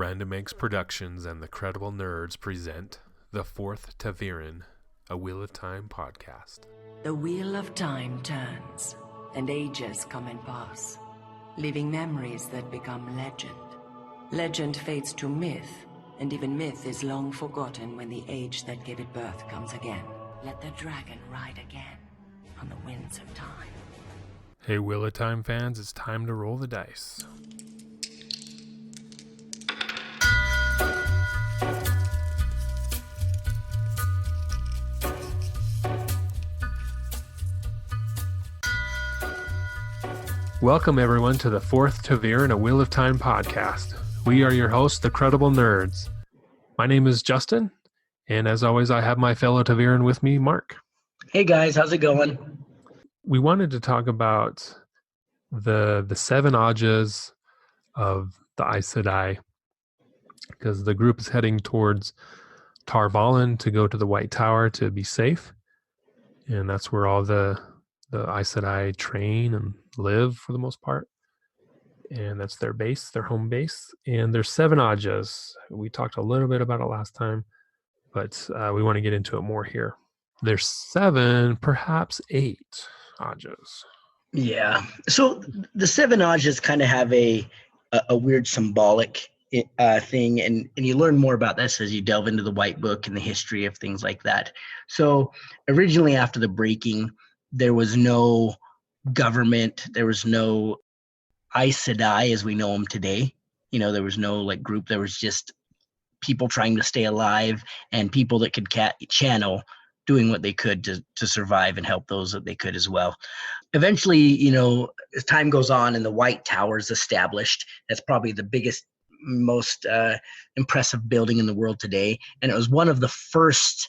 Random Eggs Productions and the Credible Nerds present The Fourth Taviran, a Wheel of Time podcast. The wheel of time turns, and ages come and pass, leaving memories that become legend. Legend fades to myth, and even myth is long forgotten when the age that gave it birth comes again. Let the dragon ride again on the winds of time. Hey Wheel of Time fans, it's time to roll the dice. Welcome everyone to the Fourth Taviran, a Wheel of Time podcast. We are your hosts, the Credible Nerds. My name is Justin, and as always, I have my fellow Taviran with me, Mark. Hey guys, how's it going? We wanted to talk about the Seven Ajahs of the Aes Sedai, because the group is heading towards Tar Valon to go to the White Tower to be safe, and that's where all the Aes Sedai train and live for the most part, and that's their base, their home base. And there's Seven Ajahs. We talked a little bit about it last time, but we want to get into it more here. There's 7, perhaps 8 Ajahs. Yeah. So the Seven Ajahs kind of have a weird symbolic thing, and you learn more about this as you delve into the White Book and the history of things like that. So originally, after the breaking, there was no government. There was no Aes Sedai as we know them today. You know, there was no like group. There was just people trying to stay alive and people that could channel doing what they could to survive and help those that they could as well. Eventually, you know, as time goes on and the White Tower is established, that's probably the biggest, most impressive building in the world today. And it was one of the first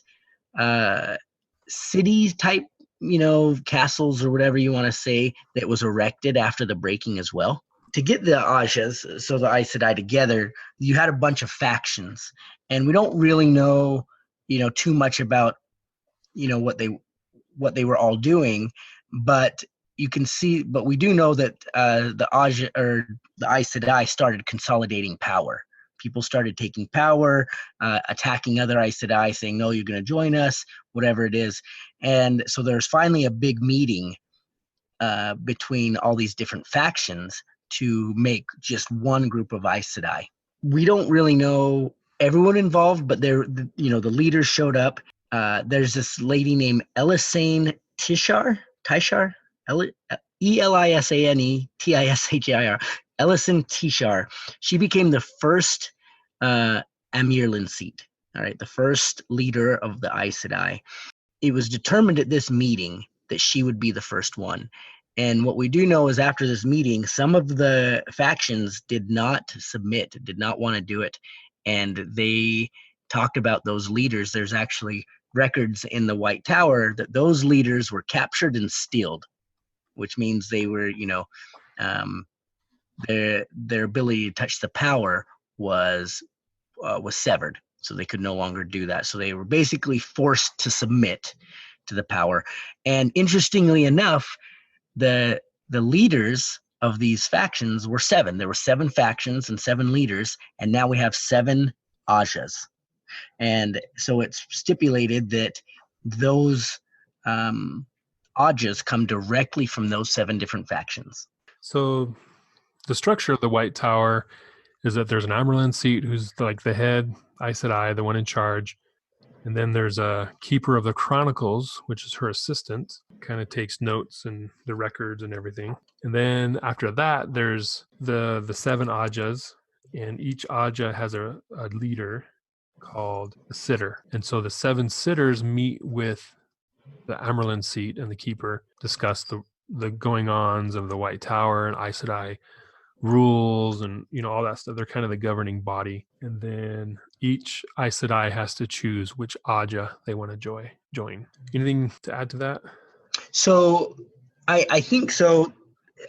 city type, you know, castles or whatever you want to say that was erected after the breaking as well. To get the Ajahs, so the Aes Sedai together, you had a bunch of factions, and we don't really know, you know, too much about, you know, what they were all doing, but you can see, but we do know that the Ajah or the Aes Sedai started consolidating power. People started taking power, attacking other Aes Sedai, saying, no, you're going to join us, whatever it is. And so there's finally a big meeting between all these different factions to make just one group of Aes Sedai. We don't really know everyone involved, but the leaders showed up. There's this lady named Elisane Tishar, Elisane Tishar, Elisane Tishar. She became the first Amirlan seat, all right, the first leader of the Aes Sedai. It was determined at this meeting that she would be the first one. And what we do know is after this meeting, some of the factions did not submit, did not want to do it. And they talked about those leaders. There's actually records in the White Tower that those leaders were captured and steeled, which means they were, you know, their ability to touch the power was severed, so they could no longer do that. So they were basically forced to submit to the power. And interestingly enough, the leaders of these factions were 7. There were 7 factions and 7 leaders, and now we have 7 Ajahs. And so it's stipulated that those Ajahs come directly from those 7 different factions. So the structure of the White Tower is that there's an Amerlin seat who's like the head Aes Sedai, the one in charge. And then there's a keeper of the chronicles, which is her assistant, kind of takes notes and the records and everything. And then after that, there's the 7 Ajahs, and each Ajah has a leader called a sitter. And so the 7 sitters meet with the Amerlin seat and the keeper, discuss the going-ons of the White Tower and Aes Sedai rules and, you know, all that stuff. They're kind of the governing body. And then each Aes Sedai has to choose which Ajah they want to join. Anything to add to that? So I think so.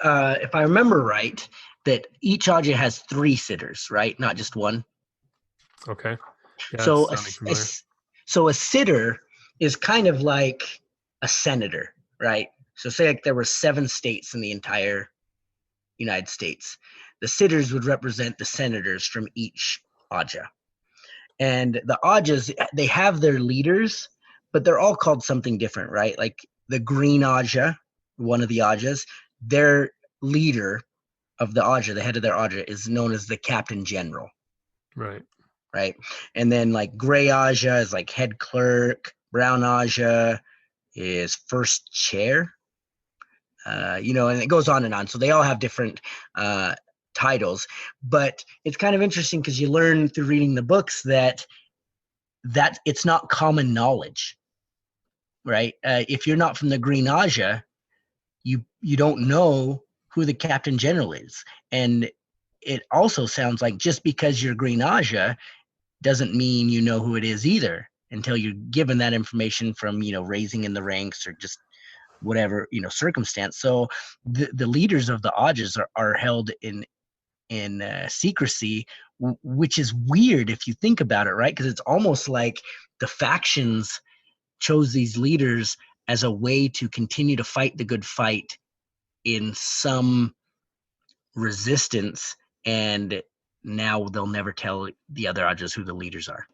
If I remember right, that each Ajah has 3 sitters, right? Not just one. Okay. Yeah, so a sitter is kind of like a senator, right? So say like there were 7 states in the entire United States. The sitters would represent the senators from each Ajah. And the Ajahs, they have their leaders, but they're all called something different, right? Like the Green Ajah, one of the Ajahs, their leader of the Ajah, the head of their Ajah, is known as the Captain General. Right. Right. And then like Gray Ajah is like head clerk, Brown Ajah is first chair. And it goes on and on. So they all have different titles, but it's kind of interesting because you learn through reading the books that it's not common knowledge, right? If you're not from the Green Ajah, you don't know who the Captain General is. And it also sounds like just because you're Green Ajah doesn't mean you know who it is either until you're given that information from, raising in the ranks or just whatever, circumstance. So the leaders of the Ajahs are held in secrecy, which is weird if you think about it, right? Because it's almost like the factions chose these leaders as a way to continue to fight the good fight in some resistance, and now they'll never tell the other Ajahs who the leaders are.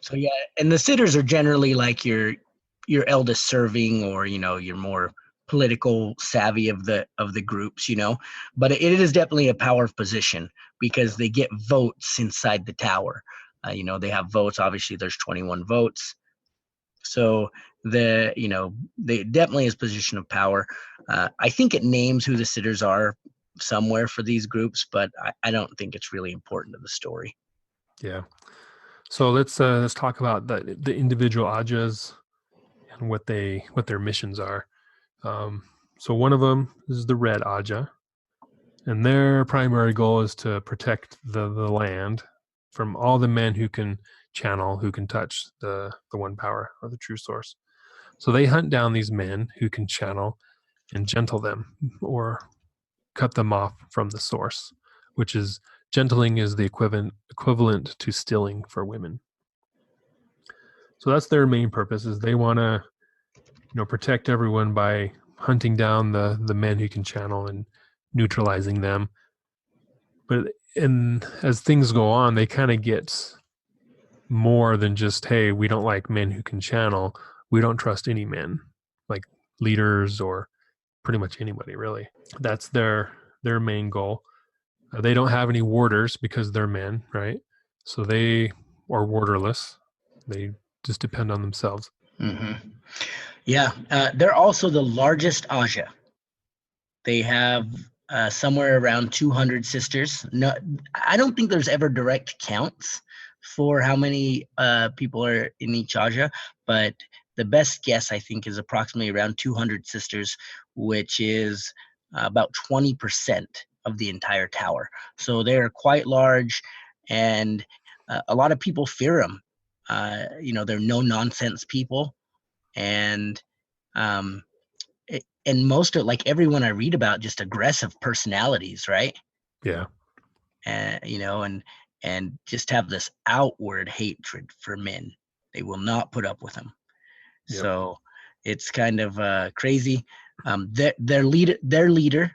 So yeah, and the sitters are generally like your eldest serving, or your more political savvy of the groups, but it is definitely a power position because they get votes inside the tower. They have votes. Obviously there's 21 votes, so they definitely is position of power. I think it names who the sitters are somewhere for these groups, but I don't think it's really important to the story. Yeah. So let's talk about the individual Ajahs and what their missions are. So one of them is the Red Ajah, and their primary goal is to protect the land from all the men who can channel, who can touch the one power or the true source. So they hunt down these men who can channel and gentle them or cut them off from the source, which is gentling is the equivalent to stilling for women. So that's their main purpose, is they want to protect everyone by hunting down the men who can channel and neutralizing them. But as things go on, they kind of get more than just, hey, we don't like men who can channel. We don't trust any men, like leaders or pretty much anybody, really. That's their main goal. They don't have any warders because they're men, right? So they are warderless. They just depend on themselves. Mm-hmm. Yeah, they're also the largest Ajah. They have somewhere around 200 sisters. No, I don't think there's ever direct counts for how many people are in each Ajah, but the best guess, I think, is approximately around 200 sisters, which is about 20% of the entire tower. So they're quite large, and a lot of people fear them. They're no-nonsense people, and and most of, like, everyone I read about, just aggressive personalities, right? Yeah. And just have this outward hatred for men. They will not put up with them. Yep. So it's kind of crazy. Their leader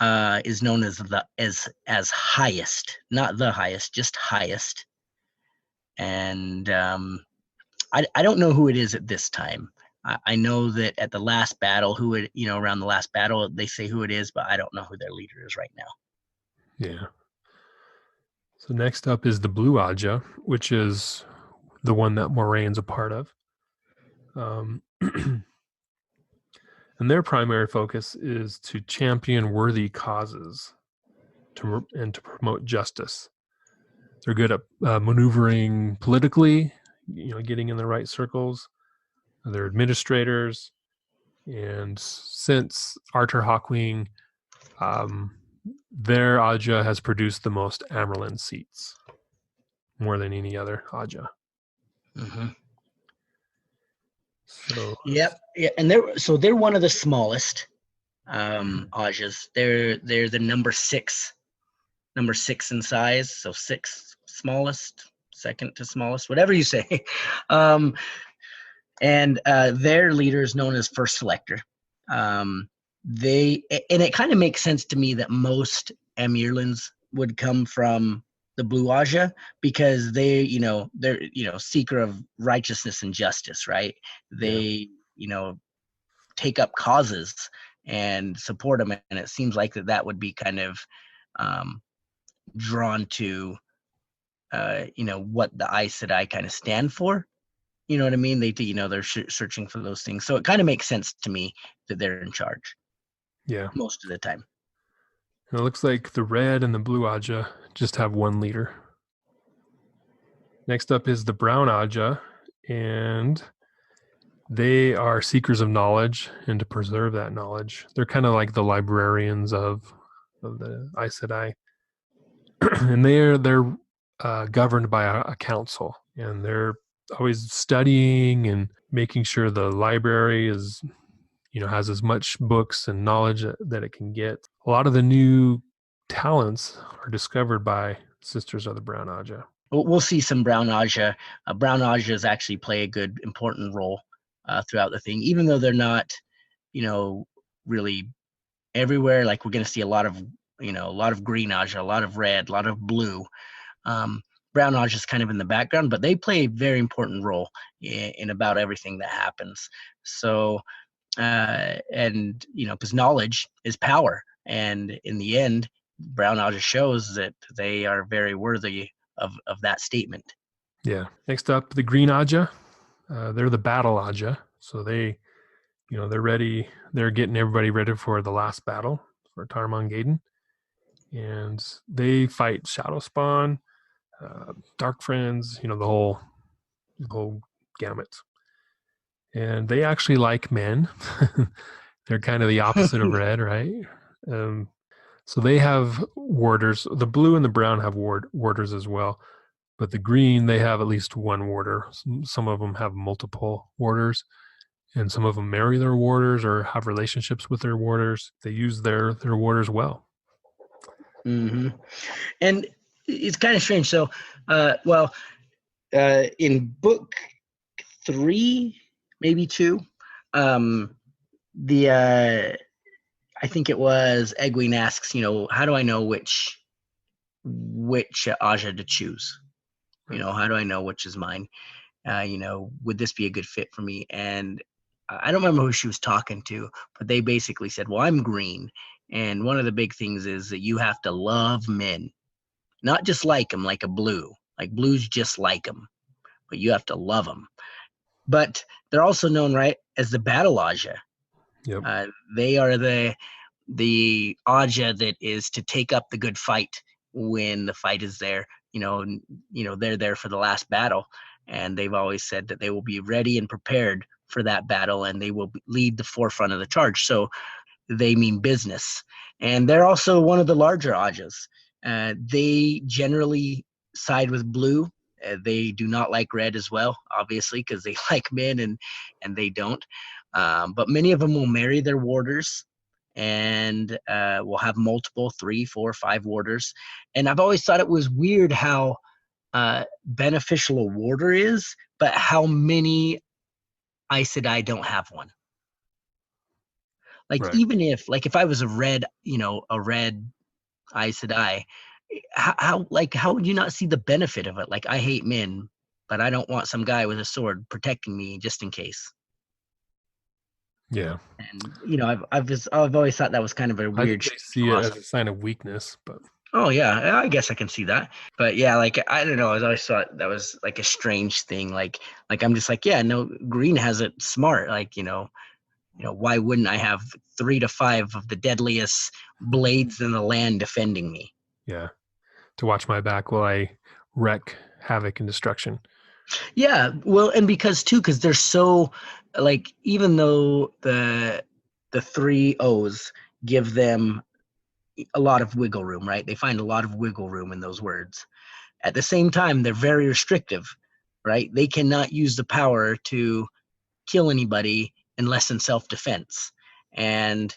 is known as highest, not the highest, just highest. And I don't know who it is at this time. I know that at the last battle, around the last battle, they say who it is, but I don't know who their leader is right now. Yeah. So next up is the Blue Ajah, which is the one that Moraine's a part of. And their primary focus is to champion worthy causes and to promote justice. They're good at maneuvering politically, getting in the right circles. They're administrators. And since Artur Hawkwing, their Ajah has produced the most Amyrlin seats, more than any other Ajah. Mm-hmm. So yeah, and they're one of the smallest Ajahs. They're the number six in size, so sixth smallest, second to smallest, whatever you say. And their leader is known as First Selector. And it kind of makes sense to me that most Amyrlins would come from the Blue Aja, because they're seeker of righteousness and justice, right? Yeah. They take up causes and support them, and it seems like that would be kind of drawn to what the Aes Sedai kind of stand for. You know what I mean? They're searching for those things, so it kind of makes sense to me that they're in charge Yeah. most of the time. And it looks like the red and the blue Aja just have one leader. Next up is the brown Aja, and they are seekers of knowledge and to preserve that knowledge. They're kind of like the librarians of the Aes Sedai. And they're governed by a council, and they're always studying and making sure the library is has as much books and knowledge that it can get. A lot of the new talents are discovered by Sisters of the Brown Aja. We'll see some brown Aja. Brown Ajas actually play a good important role throughout the thing, even though they're not really everywhere. Like, we're going to see a lot of green Aja, a lot of red, a lot of blue. Brown Aja is kind of in the background, but they play a very important role in about everything that happens. So, and because knowledge is power, and in the end, Brown Aja shows that they are very worthy of that statement. Yeah. Next up, the green Aja. They're the battle Aja, so they're ready. They're getting everybody ready for the last battle for Tarmon Gaiden, and they fight Shadow Spawn, Dark Friends, the whole gamut. And they actually like men. They're kind of the opposite of red, right? So they have warders. The blue and the brown have warders as well, but the green, they have at least one warder. Some of them have multiple warders, and some of them marry their warders or have relationships with their warders. They use their warders well. Mm-hmm. And it's kind of strange. So, in book 3, maybe 2, I think it was Egwene asks, how do I know which Aja to choose? How do I know which is mine? Would this be a good fit for me? And I don't remember who she was talking to, but they basically said, well, I'm green. And one of the big things is that you have to love men, not just like them, like a blue. Like, blues just like them, but you have to love them. But they're also known, right, as the battle Aja. Yep. They are the Aja that is to take up the good fight when the fight is there. They're there for the last battle, and they've always said that they will be ready and prepared for that battle, and they will lead the forefront of the charge. So they mean business. And they're also one of the larger Ajas. They generally side with blue. They do not like red as well, obviously, because they like men and they don't. But many of them will marry their warders, and will have multiple 3, 4, 5 warders. And I've always thought it was weird how beneficial a warder is, but how many Aes Sedai don't have one. Like, right. Even if I was a red Aes Sedai, how would you not see the benefit of it? Like, I hate men, but I don't want some guy with a sword protecting me just in case. Yeah. And I've always thought that was kind of a weird. I see it as a sign of weakness, but Oh yeah, I guess I can see that. But yeah, like, I don't know. I always thought that was like a strange thing. Like I'm just like, yeah, no, green has it smart. Like, why wouldn't I have 3 to 5 of the deadliest blades in the land defending me? yeah, to watch my back while I wreak havoc and destruction. Yeah, well, and because they're so, like, even though the 3 O's give them a lot of wiggle room, right? They find a lot of wiggle room in those words. At the same time, they're very restrictive, right? They cannot use the power to kill anybody unless in self-defense. And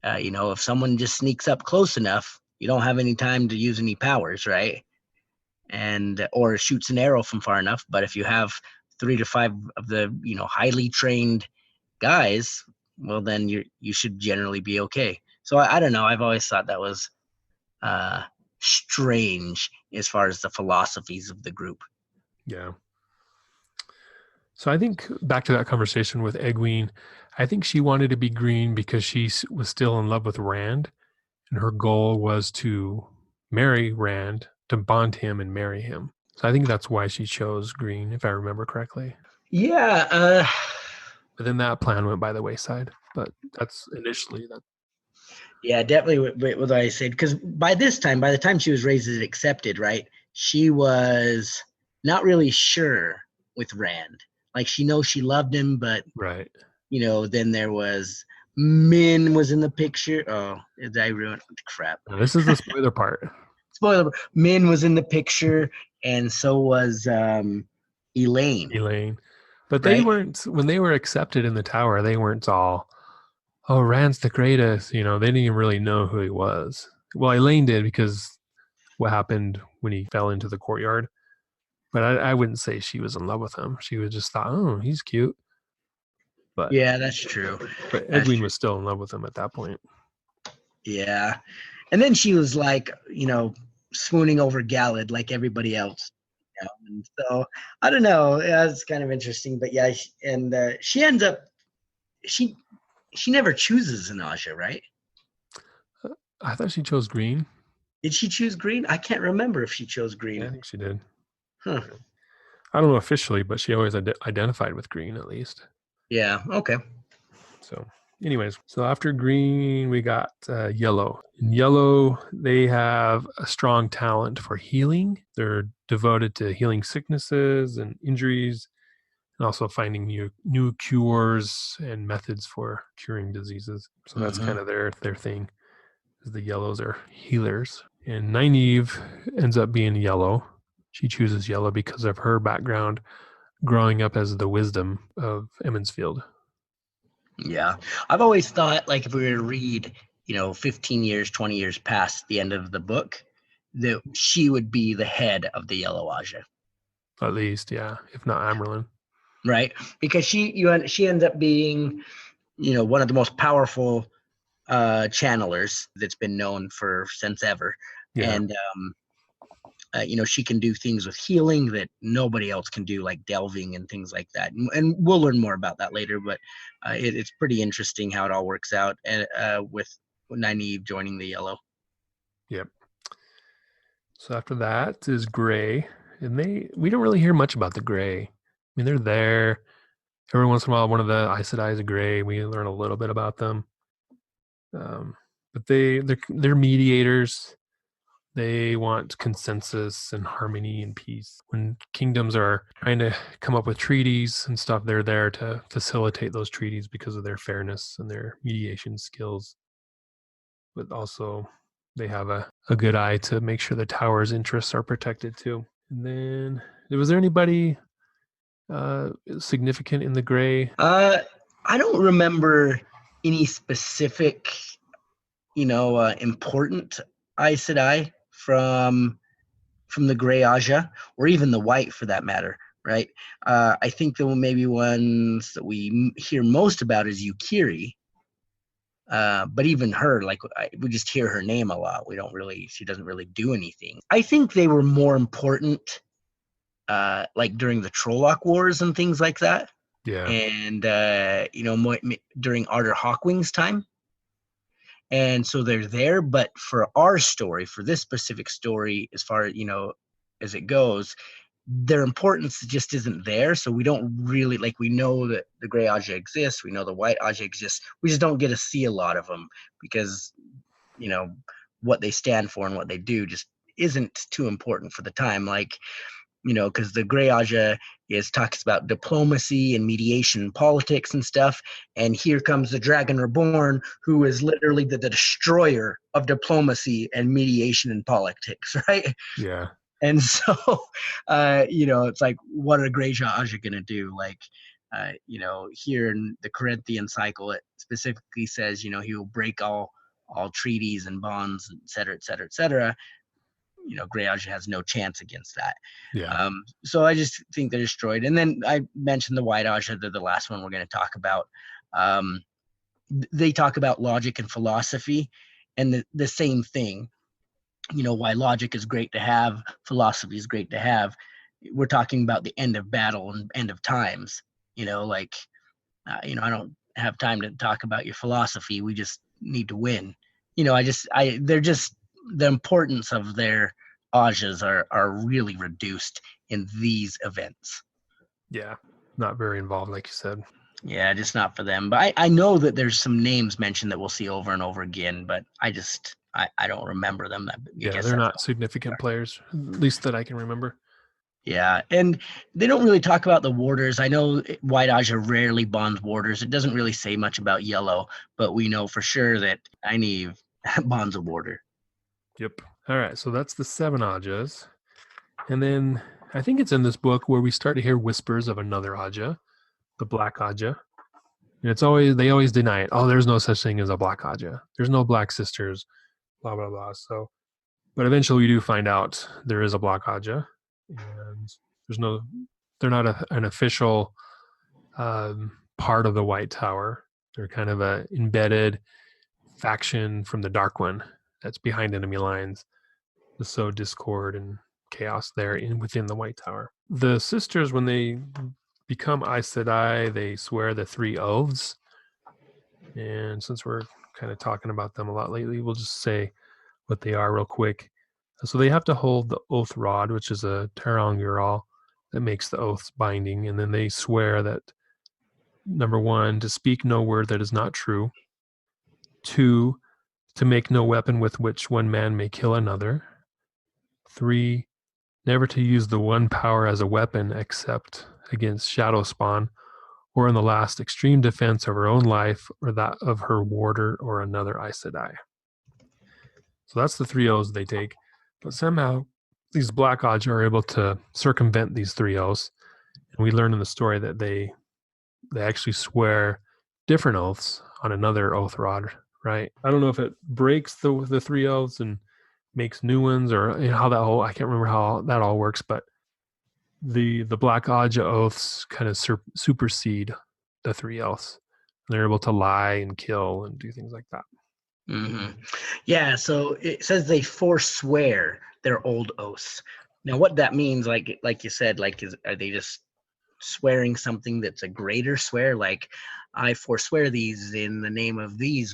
if someone just sneaks up close enough, you don't have any time to use any powers, right? And or shoots an arrow from far enough. But if you have 3 to 5 of the highly trained guys, well, then you should generally be okay. So I don't know. I've always thought that was strange as far as the philosophies of the group. Yeah. So I think back to that conversation with Egwene, I think she wanted to be green because she was still in love with Rand, and her goal was to marry Rand, to bond him and marry him. So I think that's why she chose green, if I remember correctly. Yeah. But then that plan went by the wayside. But that's initially that. Yeah, definitely what I said. Because by the time she was raised and accepted, right, she was not really sure with Rand. Like, she knows she loved him, but Right. then there was Min was in the picture. Oh, did I ruin crap? Now, this is the spoiler part. Spoiler: Min was in the picture, and so was Elaine. But they Right? weren't, when they were accepted in the tower, they weren't all, oh, Rand's the greatest. They didn't even really know who he was. Well, Elaine did because what happened when he fell into the courtyard. But I wouldn't say she was in love with him. She was just thought, oh, he's cute. But Yeah, that's true. But That's Egwene true. was still in love with him at that point. Yeah. And then she was like, swooning over Galad like everybody else. And so I don't know. Yeah, it's kind of interesting. But yeah, and she ends up she never chooses an Aja, right? I thought she chose green. Did she choose green? I can't remember if she chose Yeah, green. I think she did. Huh. I don't know officially, but she always identified with green at least. Yeah. Okay. So, anyways, so after green, we got yellow. In yellow, they have a strong talent for healing. They're devoted to healing sicknesses and injuries, and also finding new cures and methods for curing diseases. So that's kind of their thing. Is the yellows are healers. And Nynaeve ends up being yellow. She chooses yellow because of her background growing up as the wisdom of Emmonsfield. Yeah. I've always thought, like, if we were to read, 15 years, 20 years past the end of the book, that she would be the head of the Yellow Aja. At least, yeah, if not Amerlin. Right? Because she ends up being, one of the most powerful channelers that's been known for since ever. Yeah. And she can do things with healing that nobody else can do, like delving and things like that. And we'll learn more about that later, but it's pretty interesting how it all works out, and with Nynaeve joining the Yellow. Yep. So after that is Gray, and we don't really hear much about the Gray. I mean, they're there every once in a while. One of the Aes Sedai is a Gray. We learn a little bit about them, but they're mediators. They want consensus and harmony and peace. When kingdoms are trying to come up with treaties and stuff, they're there to facilitate those treaties because of their fairness and their mediation skills. But also, they have a good eye to make sure the tower's interests are protected too. And then, was there anybody significant in the Gray? I don't remember any specific, important Aes Sedai from the Gray Aja, or even the White for that matter, right? I think the maybe ones that we hear most about is Yukiri. But even her, like, we just hear her name a lot. She doesn't really do anything. I think they were more important, like during the Trolloc Wars and things like that. Yeah. And, more, during Arthur Hawkwing's time. And so they're there, but for our story, for this specific story, as far as it goes, their importance just isn't there. So we don't really, like, we know that the Gray Aja exists, we know the White Aja exists, we just don't get to see a lot of them because what they stand for and what they do just isn't too important for the time. Like, because the Gray Aja talks about diplomacy and mediation and politics and stuff. And here comes the Dragon Reborn, who is literally the destroyer of diplomacy and mediation and politics, right? Yeah. And so, it's like, what are Gray Aja going to do? Like, here in the Corinthian cycle, it specifically says, he will break all treaties and bonds, et cetera, et cetera, et cetera. Gray Aja has no chance against that. Yeah. So I just think they're destroyed. And then I mentioned the White Aja, they're the last one we're going to talk about. They talk about logic and philosophy, and the same thing. why logic is great to have, philosophy is great to have. We're talking about the end of battle and end of times. Like, I don't have time to talk about your philosophy. We just need to win. They're just, the importance of their Ajahs are really reduced in these events. Yeah, not very involved, like you said. Yeah, just not for them. But I know that there's some names mentioned that we'll see over and over again, but I don't remember them. I Yeah, guess they're that's not significant players, at least that I can remember. yeah, and they don't really talk about the warders. I know White Aja rarely bonds warders. It doesn't really say much about Yellow, but we know for sure that Nynaeve bonds a warder. Yep. All right, so that's the Seven Ajahs. And then I think it's in this book where we start to hear whispers of another Ajah, the Black Ajah. And they always deny it. Oh, there's no such thing as a Black Ajah. There's no Black Sisters, blah, blah, blah. So, but eventually we do find out there is a Black Ajah. And they're not an official part of the White Tower. They're kind of a embedded faction from the Dark One that's behind enemy lines to sow discord and chaos there within the White Tower. The sisters, when they become Aes Sedai, they swear the 3 oaths. And since we're kind of talking about them a lot lately, we'll just say what they are real quick. So they have to hold the oath rod, which is a Terang Ural that makes the oaths binding. And then they swear that, number 1, to speak no word that is not true. 2, to make no weapon with which one man may kill another. 3, never to use the one power as a weapon except against shadow spawn or in the last extreme defense of her own life or that of her warder or another Aes Sedai. So that's the 3 oaths they take. But somehow these Black Ajah are able to circumvent these 3 oaths. And we learn in the story that they actually swear different oaths on another oath rod, right? I don't know if it breaks the 3 oaths and makes new ones, or how that whole, I can't remember how that all works, but the Black Ajah oaths kind of supersede the 3 oaths. They're able to lie and kill and do things like that. Mm-hmm. Yeah, so it says they forswear their old oaths. Now, what that means, like you said, are they just swearing something that's a greater swear? Like, I forswear these in the name of these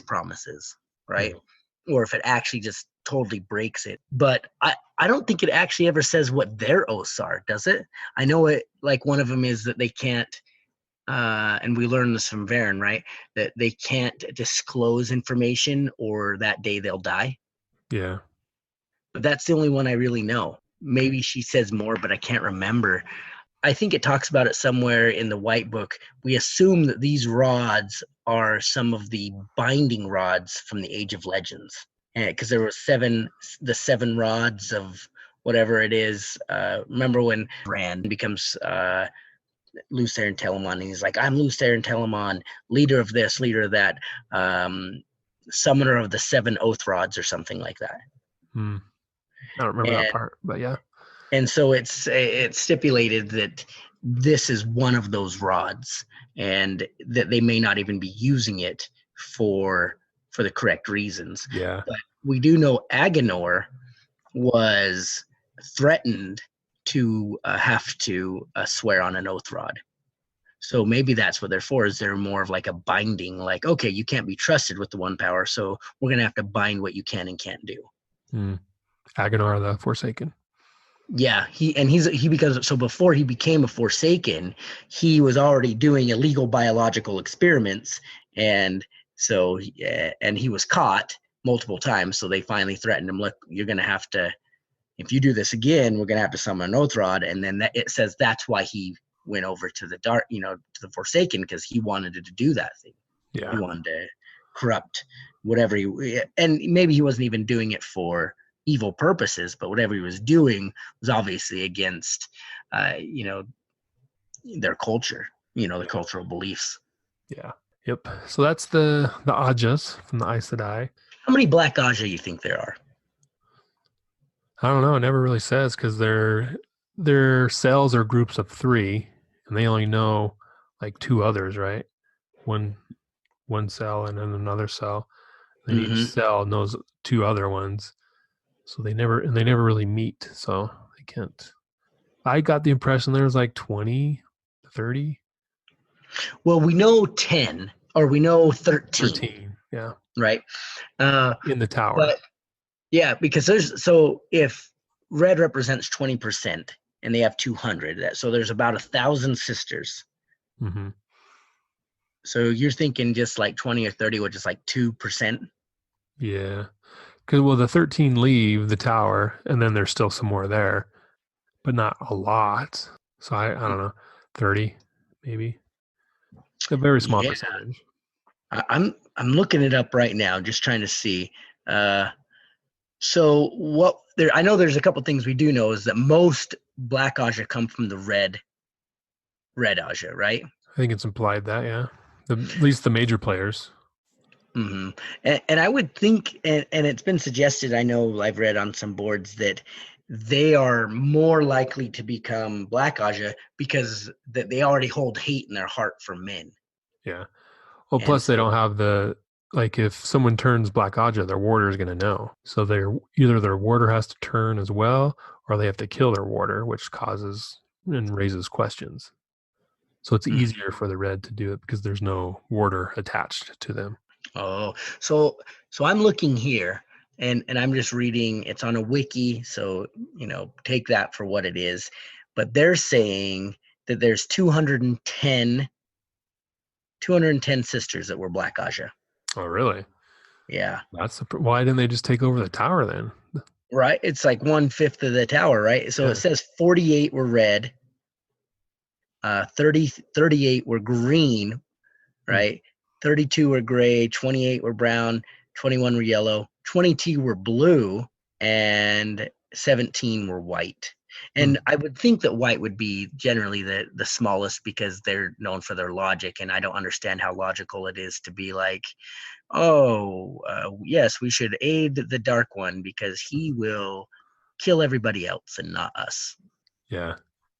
promises, right? Yeah. Or if it actually just totally breaks it. But I don't think it actually ever says what their oaths are, does it? I know it, like one of them is that they can't, and we learned this from Varen, right? That they can't disclose information or that day they'll die. Yeah. But that's the only one I really know. Maybe she says more, but I can't remember. I think it talks about it somewhere in the White Book. We assume that these rods are some of the binding rods from the Age of Legends, because there were the 7 rods of whatever it is. Remember when Bran becomes Lews Therin Telamon, and he's like, I'm Lews Therin Telamon, leader of this, leader of that, summoner of the 7 oath rods or something like that. I don't remember that part, but yeah. And so it's stipulated that this is one of those rods, and that they may not even be using it for the correct reasons. Yeah. But we do know Agenor was threatened to have to swear on an oath rod. So maybe that's what they're for, is they're more of like a binding, like, okay, you can't be trusted with the one power, so we're going to have to bind what you can and can't do. Agenor the Forsaken. Yeah, because before he became a Forsaken, he was already doing illegal biological experiments, and so and he was caught multiple times. So they finally threatened him, look, you're going to have to, if you do this again, we're going to have to summon an oath rod. And then it says that's why he went over to the dark, to the Forsaken, because he wanted to do that thing. Yeah. He wanted to corrupt whatever and maybe he wasn't even doing it for evil purposes, but whatever he was doing was obviously against, their culture, the cultural beliefs. Yeah. Yep. So that's the Ajahs from the Aes Sedai. How many Black Ajah you think there are? I don't know. It never really says, because their cells are groups of 3, and they only know like 2 others, right? One cell and then another cell. Then each cell knows 2 other ones. So they never really meet. So they can't. I got the impression there was like 20, 30, Well, we know 10 or we know 13, 13. Yeah. right? In the tower. But yeah, because if red represents 20% and they have 200, so there's about 1,000 sisters. Mm-hmm. So you're thinking just like 20 or 30, which is like 2%. Yeah. Because, the 13 leave the tower, and then there's still some more there, but not a lot. So I don't know, 30 maybe. A very small Yeah, percentage. I'm looking it up right now, just trying to see. So what there? I know there's a couple things we do know is that most black Aja come from the red Aja, right? I think it's implied that, yeah. At least the major players. Mm-hmm. And I would think, and it's been suggested, I know I've read on some boards that they are more likely to become Black Aja because that they already hold hate in their heart for men. Yeah. Well, And plus they so, don't have like if someone turns Black Aja, their warder is going to know. So either their warder has to turn as well, or they have to kill their warder, which causes and raises questions. So it's easier for the red to do it because there's no warder attached to them. oh, so I'm looking here and I'm just reading, it's on a wiki, so take that for what it is. But they're saying that there's 210 sisters that were Black Aja. Oh, really? Yeah. Why didn't they just take over the tower then? Right? It's like 1/5 of the tower, right? So Yeah. it says 48 were red, 38 were green, right? 32 were gray, 28 were brown, 21 were yellow, 22 were blue, and 17 were white. And I would think that white would be generally the smallest because they're known for their logic, and I don't understand how logical it is to be like, oh, yes, we should aid the dark one because he will kill everybody else and not us. Yeah.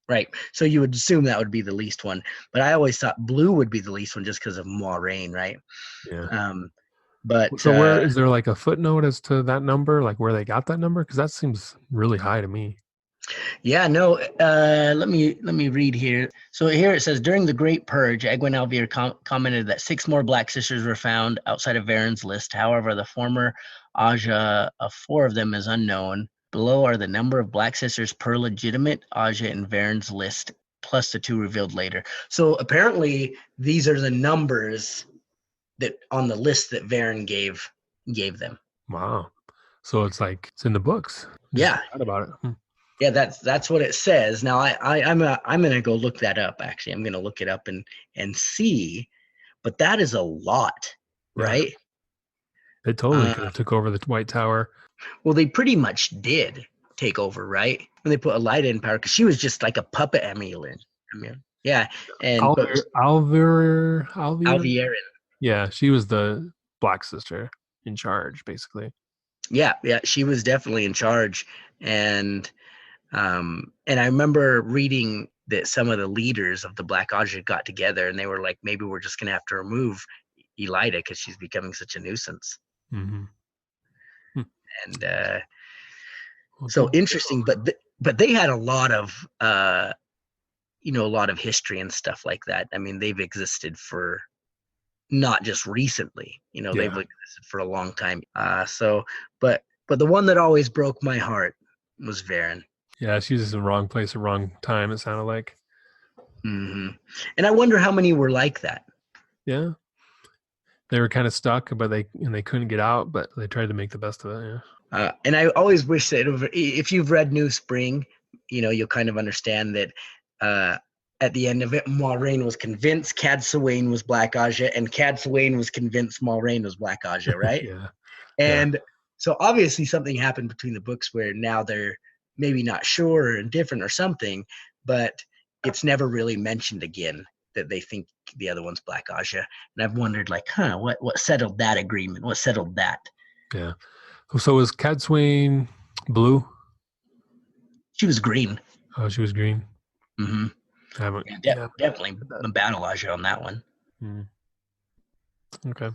Right. So you would assume that would be the least one. But I always thought blue would be the least one just because of Moiraine, right? Yeah. But So where is there like a footnote as to that number, like where they got that number? Because that seems really high to me. yeah, no. Let me read here. So here it says during the Great Purge, Egwene Alvear commented that 6 more Black Sisters were found outside of Varen's list. However, the former Aja of 4 of them is unknown. Below are the number of Black Sisters per legitimate Aja in Varen's list, plus the 2 revealed later. So apparently, these are the numbers that on the list that Varen gave them. Wow. So it's like it's in the books. Just Yeah. forgot about it. Yeah, that's what it says. Now I'm gonna go look that up. Actually, I'm gonna look it up and see. But that is a lot, Yeah. right? They totally could have took over the White Tower. Well, they pretty much did take over, right? When they put Elida in power, because she was just like a puppet Emily. Yeah, and but Alviren. Alviarin. Yeah, she was the Black Sister in charge, basically. Yeah, she was definitely in charge, and I remember reading that some of the leaders of the Black Aja got together and they were like, maybe we're just gonna have to remove Elida because she's becoming such a nuisance. Mm-hmm. And Well, so interesting, but they had a lot of a lot of history and stuff like that. I mean, they've existed for not just recently. They've existed for a long time. But the one that always broke my heart was Varen. Yeah, she was in the wrong place at wrong time, it sounded like. Mm-hmm. And I wonder how many were like that. Yeah. They were kind of stuck, but they couldn't get out, but they tried to make the best of it, yeah. And I always wish that if you've read New Spring, you'll kind of understand that at the end of it, Moiraine was convinced Cadsuane was Black Aja, and Cadsuane was convinced Moiraine was Black Aja, right? Yeah. And so obviously something happened between the books where now they're maybe not sure or indifferent or something, but it's never really mentioned again that they think the other one's Black Aja. And I've wondered, like, what settled that agreement? What settled that? Yeah. So was Cadsuane blue? She was green. Oh, she was green. Mm-hmm. I haven't. Definitely a battle Aja on that one. Mm. Okay.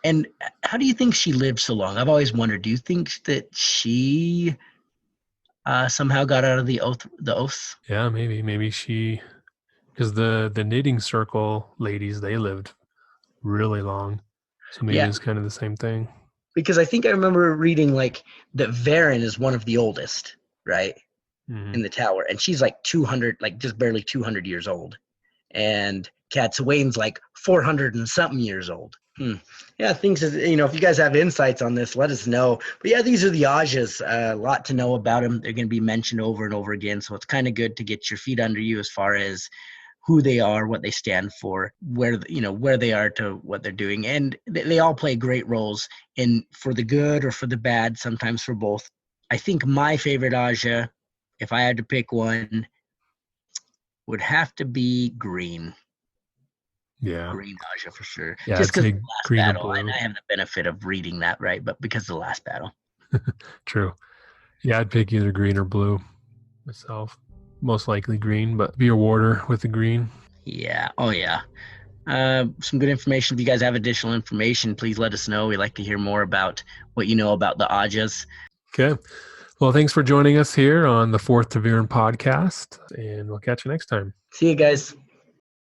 And how do you think she lived so long? I've always wondered. Do you think that she somehow got out of the oaths? Yeah, maybe she, because the knitting circle ladies, they lived really long, so maybe Yeah, it's kind of the same thing. because I think I remember reading like that Varen is one of the oldest, right, Hmm. in the tower, and she's like 200, like just barely 200 years old, and Cat Swain's like 400 and something years old. Yeah, things is, if you guys have insights on this, let us know. But yeah, these are the Ajahs. A lot to know about them. They're going to be mentioned over and over again, so it's kind of good to get your feet under you as far as who they are, what they stand for, where they are to what they're doing, and they all play great roles in for the good or for the bad, sometimes for both. I think my favorite Aja, if I had to pick one, would have to be Green. Yeah, Green Aja for sure. yeah, Just I'd because of say the last green or battle, and blue. I have the benefit of reading that, right? But because of the last battle. True. Yeah, I'd pick either green or blue myself. Most likely green, but be a warder with the green. Yeah. Oh yeah. Some good information. If you guys have additional information, please let us know. We'd like to hear more about what you know about the Ajas. Okay. Well, thanks for joining us here on the Fourth Taviran podcast, and we'll catch you next time. See you guys.